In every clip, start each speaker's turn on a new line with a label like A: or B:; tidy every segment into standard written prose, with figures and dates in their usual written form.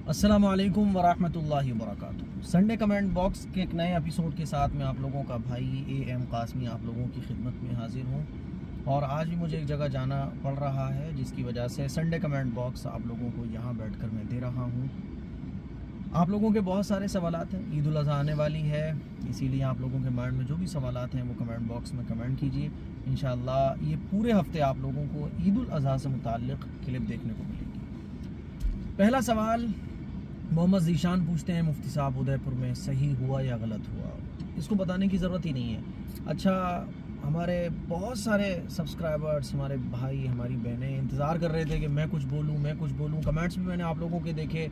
A: अस्सलामु अलैकुम वरहमतुल्लाहि वबरकातुहू। संडे कमेंट बॉक्स के एक नए एपिसोड के साथ मैं आप लोगों का भाई AM कासमी आप लोगों की खिदमत में हाजिर हूँ। और आज भी मुझे एक जगह जाना पड़ रहा है, जिसकी वजह से संडे कमेंट बॉक्स आप लोगों को यहाँ बैठकर मैं दे रहा हूँ। आप लोगों के बहुत सारे सवालात हैं, ईद उल अज़हा आने वाली है, इसीलिए आप लोगों के माइंड में जो भी सवालात हैं वो कमेंट बॉक्स में कमेंट कीजिए। इंशाअल्लाह ये पूरे हफ्ते आप लोगों को ईद उल अज़हा से मुताल्लिक़ क्लिप देखने को मिलेगी। पहला सवाल मोहम्मद ज़ीशान पूछते हैं, मुफ्ती साहब उदयपुर में सही हुआ या गलत हुआ? इसको बताने की ज़रूरत ही नहीं है। अच्छा, हमारे बहुत सारे सब्सक्राइबर्स, हमारे भाई, हमारी बहनें इंतज़ार कर रहे थे कि मैं कुछ बोलूँ। कमेंट्स भी मैंने आप लोगों के देखे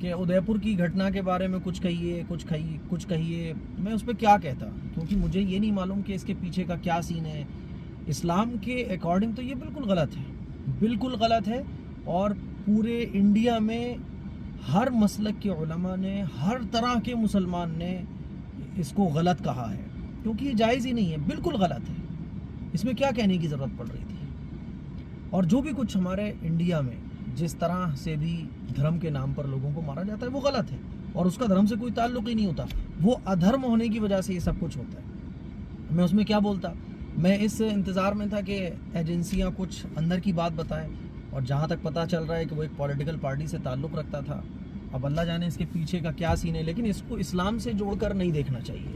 A: कि उदयपुर की घटना के बारे में कुछ कहिए। मैं उस पर क्या कहता, क्योंकि मुझे ये नहीं मालूम कि इसके पीछे का क्या सीन है। इस्लाम के अकॉर्डिंग तो ये बिल्कुल गलत है और पूरे इंडिया में हर मसलक के उलमा ने, हर तरह के मुसलमान ने इसको गलत कहा है, क्योंकि ये जायज़ ही नहीं है, बिल्कुल गलत है। इसमें क्या कहने की ज़रूरत पड़ रही थी? और जो भी कुछ हमारे इंडिया में जिस तरह से भी धर्म के नाम पर लोगों को मारा जाता है वो गलत है, और उसका धर्म से कोई ताल्लुक़ ही नहीं होता। वो अधर्म होने की वजह से ये सब कुछ होता है। मैं उसमें क्या बोलता? मैं इस इंतज़ार में था कि एजेंसियाँ कुछ अंदर की बात बताएं, और जहाँ तक पता चल रहा है कि वो एक पॉलिटिकल पार्टी से ताल्लुक़ रखता था। अब अल्लाह जाने इसके पीछे का क्या सीन है, लेकिन इसको इस्लाम से जोड़कर नहीं देखना चाहिए।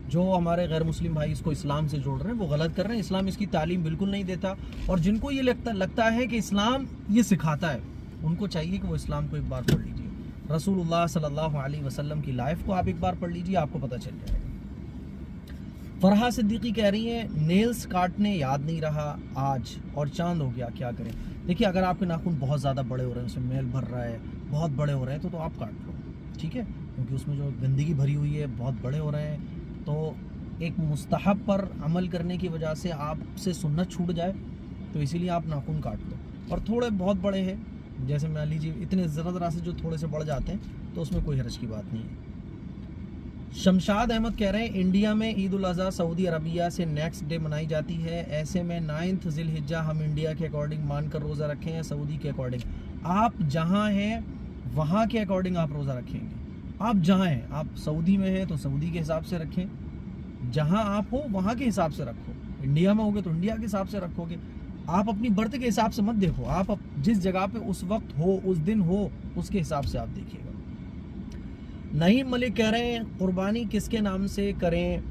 A: जो हमारे गैर मुस्लिम भाई इसको इस्लाम से जोड़ रहे हैं वो गलत कर रहे हैं। इस्लाम इसकी तालीम बिल्कुल नहीं देता, और जिनको ये लगता है कि इस्लाम ये सिखाता है, उनको चाहिए कि वो इस्लाम को एक बार पढ़ लीजिए। रसूलुल्लाह सल्लल्लाहु अलैहि वसल्लम की लाइफ को आप एक बार पढ़ लीजिए, आपको पता चल जाएगा। फरहा सिद्दीकी कह रही हैं, नेल्स काटने याद नहीं रहा आज और चांद हो गया, क्या करें? देखिए, अगर आपके नाखून बहुत ज़्यादा बड़े हो रहे हैं, उसमें मैल भर रहा है, बहुत बड़े हो रहे हैं, तो आप काट लो, ठीक है, क्योंकि उसमें जो गंदगी भरी हुई है, बहुत बड़े हो रहे हैं। तो एक मुस्तहब पर अमल करने की वजह से आपसे सुन्नत छूट जाए, तो इसीलिए आप नाखून काट लो। और थोड़े बहुत बड़े हैं, जैसे मान लीजिए इतने ज़रा से जो थोड़े से बढ़ जाते हैं, तो उसमें कोई हर्ज की बात नहीं है। शमशाद अहमद कह रहे हैं, इंडिया में ईद उल अज़हा सऊदी अरबिया से नेक्स्ट डे मनाई जाती है, ऐसे में 9 ज़िलहिज्जा हम इंडिया के अकॉर्डिंग मानकर रोज़ा रखें या सऊदी के अकॉर्डिंग? आप जहां हैं वहां के अकॉर्डिंग आप रोज़ा रखेंगे। आप जहां हैं, आप सऊदी में हैं तो सऊदी के हिसाब से रखें, जहां आप हो वहां के हिसाब से रखो। इंडिया में होगे तो इंडिया के हिसाब से रखोगे। आप अपनी बर्थ के हिसाब से मत देखो, आप जिस जगह पे उस वक्त हो, उस दिन हो, उसके हिसाब से आप देखिएगा। नईम मलिक कह रहे हैं, कुर्बानी किसके नाम से करें?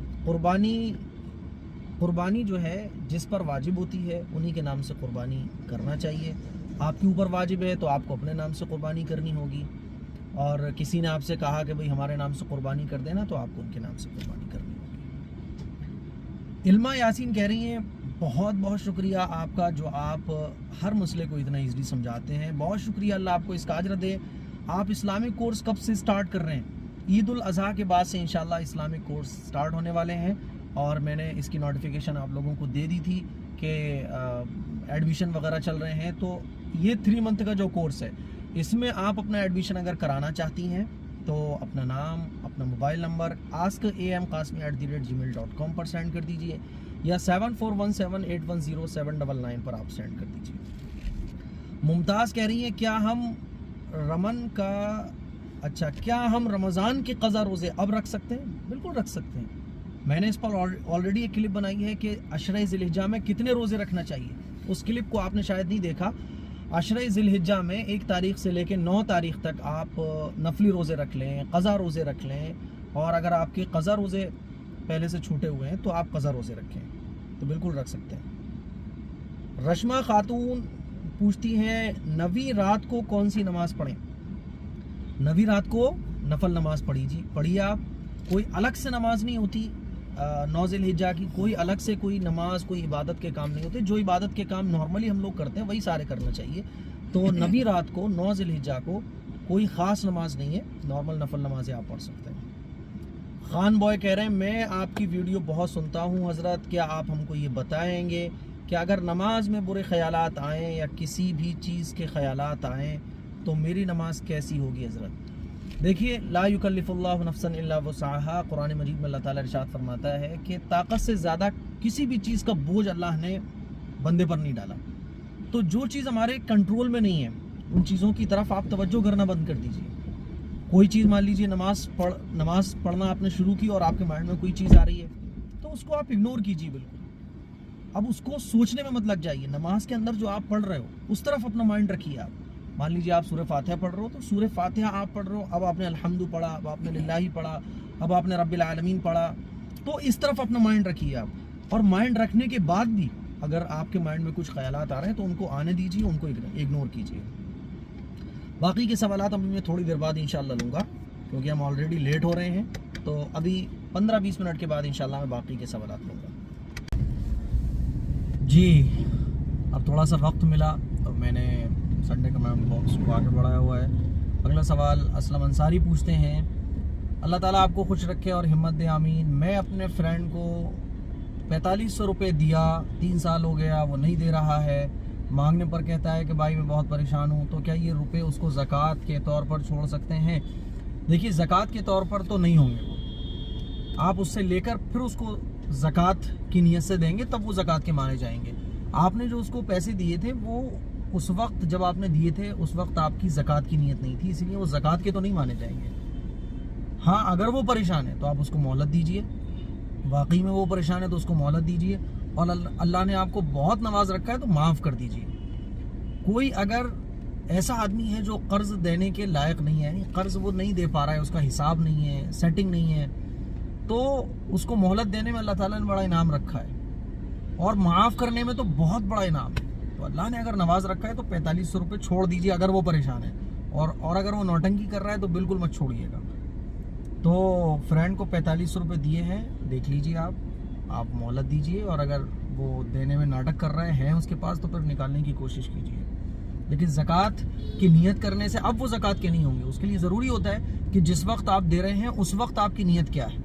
A: कुर्बानी जो है जिस पर वाजिब होती है उन्हीं के नाम से कुर्बानी करना चाहिए। आपके ऊपर वाजिब है तो आपको अपने नाम से कुर्बानी करनी होगी, और किसी ने आपसे कहा कि भाई हमारे नाम से कुर्बानी कर देना, तो आपको उनके नाम से कुर्बानी करनी होगी। इल्मा यासीन कह रही हैं, बहुत बहुत शुक्रिया आपका, जो आप हर मसले को इतना ईज़िली समझाते हैं। बहुत शुक्रिया, अल्लाह आपको इसका अजर दे। आप इस्लामिक कोर्स कब से स्टार्ट कर रहे हैं? ईद उल अज़हा के बाद से इंशाल्लाह इस्लामिक कोर्स स्टार्ट होने वाले हैं, और मैंने इसकी नोटिफिकेशन आप लोगों को दे दी थी कि एडमिशन वगैरह चल रहे हैं। तो ये 3 मंथ का जो कोर्स है, इसमें आप अपना एडमिशन अगर कराना चाहती हैं तो अपना नाम, अपना मोबाइल नंबर askam.kasmi@gmail.com पर सेंड कर दीजिए, या 7417810799 पर आप सेंड कर दीजिए। मुमताज़ कह रही हैं, क्या हम रमज़ान के क़ज़ा रोज़े अब रख सकते हैं? बिल्कुल रख सकते हैं। मैंने इस पर ऑलरेडी एक क्लिप बनाई है कि अशरे ज़िलहिज्जा में कितने रोज़े रखना चाहिए। उस क्लिप को आपने शायद नहीं देखा। अशरे ज़िलहिज्जा में 1 तारीख से लेकर 9 तारीख तक आप नफली रोज़े रख लें, क़ज़ा रोज़े रख लें, और अगर आपके क़ज़ा रोज़े पहले से छूटे हुए हैं तो आप क़ज़ा रोज़े रखें, तो बिल्कुल रख सकते हैं। रश्मा खातून पूछती हैं, नवी रात को कौन सी नमाज़ पढ़ें? नवी रात को नफल नमाज़ पढ़िए आप। कोई अलग से नमाज नहीं होती 9 ज़िलहिज्जा की, कोई अलग से कोई नमाज, कोई इबादत के काम नहीं होते। जो इबादत के काम नॉर्मली हम लोग करते हैं वही सारे करना चाहिए। तो नवी रात को 9 ज़िलहिज्जा को कोई ख़ास नमाज नहीं है, नॉर्मल नफल नमाज़ें आप पढ़ सकते हैं। खान बॉय कह रहे हैं, मैं आपकी वीडियो बहुत सुनता हूँ हज़रत, क्या आप हमको ये बताएंगे कि अगर नमाज में बुरे ख़यालात आएँ या किसी भी चीज़ के ख़यालात आएँ तो मेरी नमाज कैसी होगी हज़रत? देखिए, ला युकल्लिफुल्लाहु नफ्सन इल्ला वुसअहा, कुरान मजीद में अल्लाह ताला इरशाद फरमाता है कि ताकत से ज़्यादा किसी भी चीज़ का बोझ अल्लाह ने बंदे पर नहीं डाला। तो जो चीज़ हमारे कंट्रोल में नहीं है, उन चीज़ों की तरफ आप तवज्जो करना बंद कर दीजिए। कोई चीज़ मान लीजिए नमाज पढ़ना आपने शुरू की और आपके माइंड में कोई चीज़ आ रही है तो उसको आप इग्नोर कीजिए बिल्कुल। अब उसको सोचने में मत लग जाइए। नमाज के अंदर जो आप पढ़ रहे हो उस तरफ अपना माइंड रखिए आप। मान लीजिए आप सूरह फातिहा पढ़ रहे हो तो सूरह फातिहा आप पढ़ रहे हो, अब आपने अल्हम्दु पढ़ा, अब आपने लिल्लाही पढ़ा, अब आपने रब्बिल आलमीन पढ़ा, तो इस तरफ अपना माइंड रखिए आप। और माइंड रखने के बाद भी अगर आपके माइंड में कुछ ख्यालात आ रहे हैं तो उनको आने दीजिए, उनको इग्नोर कीजिए। बाकी के सवालात अभी मैं थोड़ी देर बाद इंशाल्लाह लूँगा क्योंकि हम ऑलरेडी लेट हो रहे हैं, तो अभी 15-20 मिनट के बाद इंशाल्लाह मैं बाकी के सवालात लूँगा। जी अब थोड़ा सा वक्त मिला तो मैंने संडे कमेंट बॉक्स को आगे बढ़ाया हुआ है। अगला सवाल असलम अंसारी पूछते हैं, अल्लाह ताला आपको खुश रखे और हिम्मत दे, आमीन। मैं अपने फ्रेंड को 4500 रुपये दिया, 3 साल हो गया, वो नहीं दे रहा है। मांगने पर कहता है कि भाई मैं बहुत परेशान हूँ, तो क्या ये रुपए उसको ज़कात के तौर पर छोड़ सकते हैं? देखिए ज़कात के तौर पर तो नहीं होंगे वो, आप उससे लेकर फिर उसको ज़कात की नीयत से देंगे तब वो ज़कात के माने जाएंगे। आपने जो उसको पैसे दिए थे वो उस वक्त जब आपने दिए थे उस वक्त आपकी ज़कात की नीयत नहीं थी, इसलिए वो ज़कात के तो नहीं माने जाएंगे। हाँ अगर वो परेशान है तो आप उसको मोहलत दीजिए, वाकई में वो परेशान है तो उसको मोहलत दीजिए, और अल्लाह ने आपको बहुत नवाज रखा है तो माफ़ कर दीजिए। कोई अगर ऐसा आदमी है जो कर्ज देने के लायक नहीं है, कर्ज वो नहीं दे पा रहा है, उसका हिसाब नहीं है, सेटिंग नहीं है, तो उसको मोहलत देने में अल्लाह ताला ने बड़ा इनाम रखा है, और माफ़ करने में तो बहुत बड़ा इनाम है। तो अल्लाह ने अगर नवाज रखा है तो 4500 रुपये छोड़ दीजिए अगर वो परेशान है, और अगर वो नौटंकी कर रहा है तो बिल्कुल मत छोड़िएगा। तो फ्रेंड को 4500 रुपये दिए हैं, देख लीजिए आप मोहलत दीजिए, और अगर वो देने में नाटक कर रहे हैं उसके पास तो फिर निकालने की कोशिश कीजिए। लेकिन ज़कात की नीयत करने से अब वो ज़कात के नहीं होंगे, उसके लिए ज़रूरी होता है कि जिस वक्त आप दे रहे हैं उस वक्त आपकी नीयत क्या है।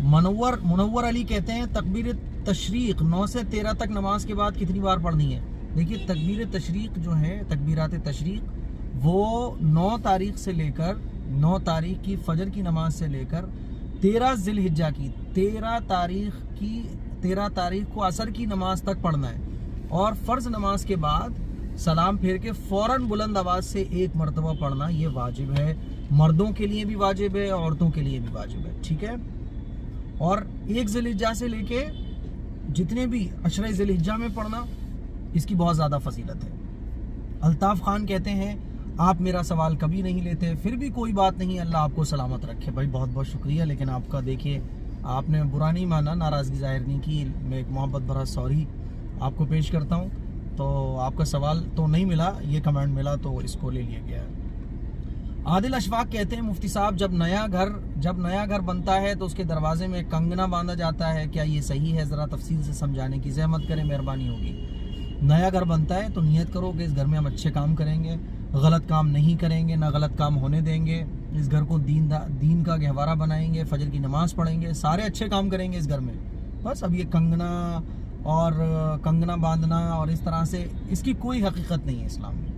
A: मुनव्वर अली कहते हैं तकबीर तशरीक 9 से 13 तक नमाज के बाद कितनी बार पढ़नी है? देखिए तकबीर तशरीक जो है, तकबीरात तशरीक, वो 9 तारीख से लेकर 9 तारीख की फजर की नमाज से लेकर 13 ज़िलहिज्जा की 13 तारीख को असर की नमाज तक पढ़ना है, और फ़र्ज़ नमाज के बाद सलाम फेर के फ़ौरन बुलंद आवाज़ से 1 मरतबा पढ़ना ये वाजिब है। मर्दों के लिए भी वाजिब है, औरतों के लिए भी वाजिब है, ठीक है। और 1 ज़िलहिज्जा से लेके जितने भी अशरा ज़िलहिज्जा में पढ़ना, इसकी बहुत ज़्यादा फजीलत है। अल्ताफ़ खान कहते हैं आप मेरा सवाल कभी नहीं लेते, फिर भी कोई बात नहीं, अल्लाह आपको सलामत रखे। भाई बहुत बहुत शुक्रिया, लेकिन आपका देखिए आपने बुरा नहीं माना, नाराज़गी ज़ाहिर नहीं की, मैं एक मोहब्बत भरा सॉरी आपको पेश करता हूँ। तो आपका सवाल तो नहीं मिला, ये कमेंट मिला तो इसको ले लिया गया है। आदिल अशफाक कहते हैं मुफ्ती साहब जब नया घर बनता है तो उसके दरवाजे में कंगना बांधा जाता है, क्या ये सही है? ज़रा तफसील से समझाने की ज़हमत करें, मेहरबानी होगी। नया घर बनता है तो नियत करो कि इस घर में हम अच्छे काम करेंगे, गलत काम नहीं करेंगे, ना गलत काम होने देंगे, इस घर को दीन का गहवारा बनाएंगे, फजर की नमाज पढ़ेंगे, सारे अच्छे काम करेंगे इस घर में। बस अब ये कंगना बांधना और इस तरह से, इसकी कोई हकीकत नहीं है इस्लाम में।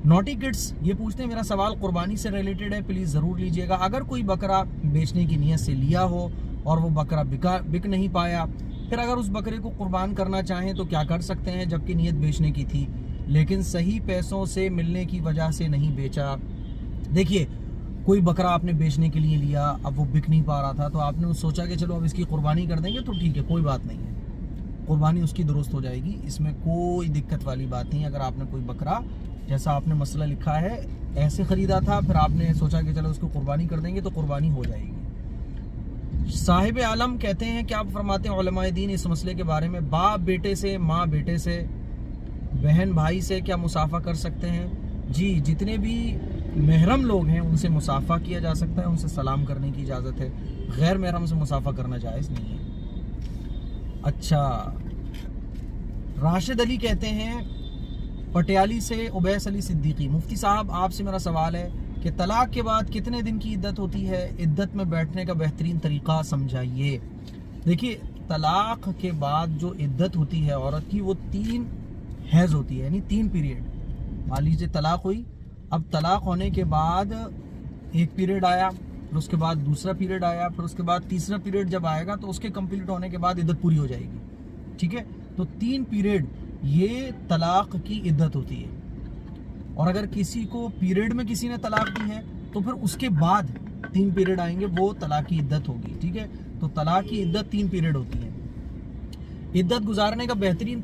A: नॉटी किड्स ये पूछते हैं मेरा सवाल कुर्बानी से रिलेटेड है, प्लीज़ ज़रूर लीजिएगा। अगर कोई बकरा बेचने की नीयत से लिया हो और वो बकरा बिक नहीं पाया, फिर अगर उस बकरे को कुर्बान करना चाहें तो क्या कर सकते हैं, जबकि नीयत बेचने की थी लेकिन सही पैसों से मिलने की वजह से नहीं बेचा? देखिए कोई बकरा आपने बेचने के लिए लिया, अब वो बिक नहीं पा रहा था तो आपने सोचा कि चलो अब इसकी कुर्बानी कर देंगे, तो ठीक है, कोई बात नहीं है, कुर्बानी उसकी दुरुस्त हो जाएगी, इसमें कोई दिक्कत वाली बात नहीं। अगर आपने कोई बकरा, जैसा आपने मसला लिखा है, ऐसे ख़रीदा था, फिर आपने सोचा कि चलो उसको कुर्बानी कर देंगे, तो कुर्बानी हो जाएगी। साहिब आलम कहते हैं कि आप फरमाते हैं उलमाए दीन इस मसले के बारे में, बाप बेटे से, माँ बेटे से, बहन भाई से क्या मुसाफा कर सकते हैं? जी, जितने भी महरम लोग हैं उनसे मुसाफा किया जा सकता है, उनसे सलाम करने की इजाज़त है, गैर महरम से मुसाफा करना जायज़ नहीं है। अच्छा, राशिद अली कहते हैं पटियाली से उबैस अली सिद्दीकी, मुफ्ती साहब आपसे मेरा सवाल है कि तलाक के बाद कितने दिन की इद्दत होती है? इद्दत में बैठने का बेहतरीन तरीक़ा समझाइए। देखिए तलाक के बाद जो इद्दत होती है औरत की, वो 3 हैज़ होती है, यानी 3 पीरियड। मान लीजिए तलाक हुई, अब तलाक होने के बाद एक पीरियड आया, फिर उसके बाद दूसरा पीरियड आया, फिर उसके बाद तीसरा पीरियड जब आएगा तो उसके कंप्लीट होने के बाद इद्दत पूरी हो जाएगी, ठीक है। तो 3 पीरियड ये तलाक की इद्दत होती है। اور اگر کسی کو پیریڈ میں کسی نے طلاق دی ہے تو پھر اس کے بعد 3 پیریڈ آئیں گے، وہ طلاق کی عدت ہوگی، ٹھیک ہے؟ تو طلاق کی عدت 3 پیریڈ ہوتی ہے۔ عدت گزارنے کا بہترین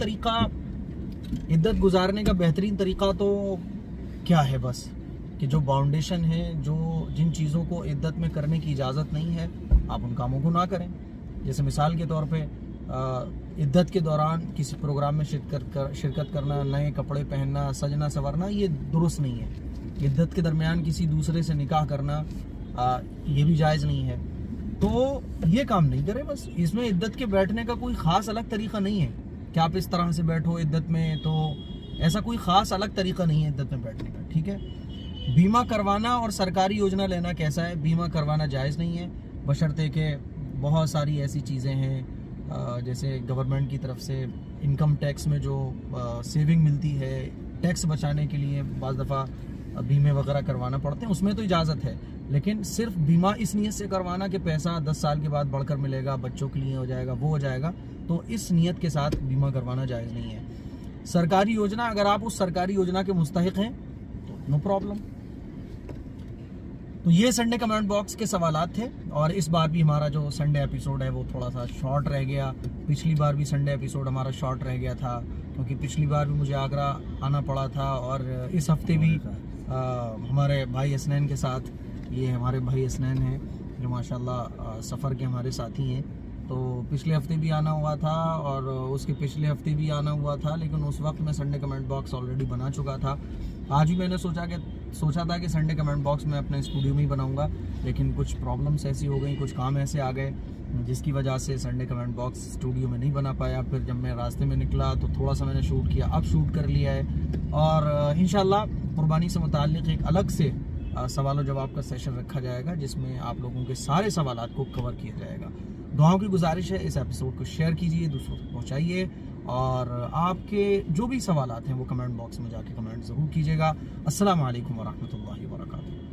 A: طریقہ تو کیا ہے؟ بس کہ جو باؤنڈیشن ہے، جن چیزوں کو عدت میں کرنے کی اجازت نہیں ہے، آپ ان کاموں کو نہ کریں۔ جیسے مثال کے طور پہ عدت کے دوران کسی پروگرام میں شرکت کرنا، نئے کپڑے پہننا، سجنا سورنا، یہ درست نہیں ہے۔ عدت کے درمیان کسی دوسرے سے نکاح کرنا یہ بھی جائز نہیں ہے، تو یہ کام نہیں کرے۔ بس اس میں عدت کے بیٹھنے کا کوئی خاص الگ طریقہ نہیں ہے کہ آپ اس طرح سے بیٹھو عدت میں، تو ایسا کوئی خاص الگ طریقہ نہیں ہے عدت میں بیٹھنے کا، ٹھیک ہے؟ بیمہ کروانا اور سرکاری یوجنا لینا کیسا ہے؟ بیمہ کروانا جائز نہیں ہے، بشرطے کہ بہت ساری ایسی چیزیں ہیں جیسے گورنمنٹ کی طرف سے انکم ٹیکس میں جو سیونگ ملتی ہے، ٹیکس بچانے کے لیے بعض دفعہ بیمے وغیرہ کروانا پڑتے ہیں، اس میں تو اجازت ہے، لیکن صرف بیمہ اس نیت سے کروانا کہ پیسہ 10 سال کے بعد بڑھ کر ملے گا، بچوں کے لیے ہو جائے گا، وہ ہو جائے گا، تو اس نیت کے ساتھ بیمہ کروانا جائز نہیں ہے۔ سرکاری یوجنا، اگر آپ اس سرکاری یوجنا کے مستحق ہیں تو نو پرابلم۔ تو یہ سنڈے کمنٹ باکس کے سوالات تھے، اور اس بار بھی ہمارا جو سنڈے ایپیسوڈ ہے وہ تھوڑا سا شارٹ رہ گیا۔ پچھلی بار بھی سنڈے ایپیسوڈ ہمارا شارٹ رہ گیا تھا کیونکہ پچھلی بار بھی مجھے آگرہ آنا پڑا تھا، اور اس ہفتے بھی ہمارے بھائی حسنین کے ساتھ، یہ ہمارے بھائی حسنین ہیں جو ماشاءاللہ سفر کے ہمارے ساتھی ہیں، تو پچھلے ہفتے بھی آنا ہوا تھا اور اس کے پچھلے ہفتے بھی آنا ہوا تھا، لیکن اس وقت میں سنڈے کمنٹ باکس آلریڈی بنا چکا تھا۔ آج بھی میں نے سوچا تھا کہ سنڈے کمنٹ باکس میں اپنے اسٹوڈیو میں ہی بناؤں گا، لیکن کچھ پرابلمس ایسی ہو گئیں، کچھ کام ایسے آ گئے جس کی وجہ سے سنڈے کمنٹ باکس اسٹوڈیو میں نہیں بنا پایا۔ پھر جب میں راستے میں نکلا تو تھوڑا سا میں نے شوٹ کیا، اب شوٹ کر لیا ہے، اور انشاءاللہ قربانی سے متعلق ایک الگ سے سوال و جواب کا سیشن رکھا جائے گا جس میں آپ لوگوں کے سارے سوالات کو کور کیا جائے گا۔ دعاؤں کی گزارش ہے، اس ایپیسوڈ کو شیئر کیجئے، دوسروں تک پہنچائیے، اور آپ کے جو بھی سوالات ہیں وہ کمنٹ باکس میں جا کے کمنٹ ضرور کیجیے گا۔ السلام علیکم ورحمۃ اللہ وبرکاتہ۔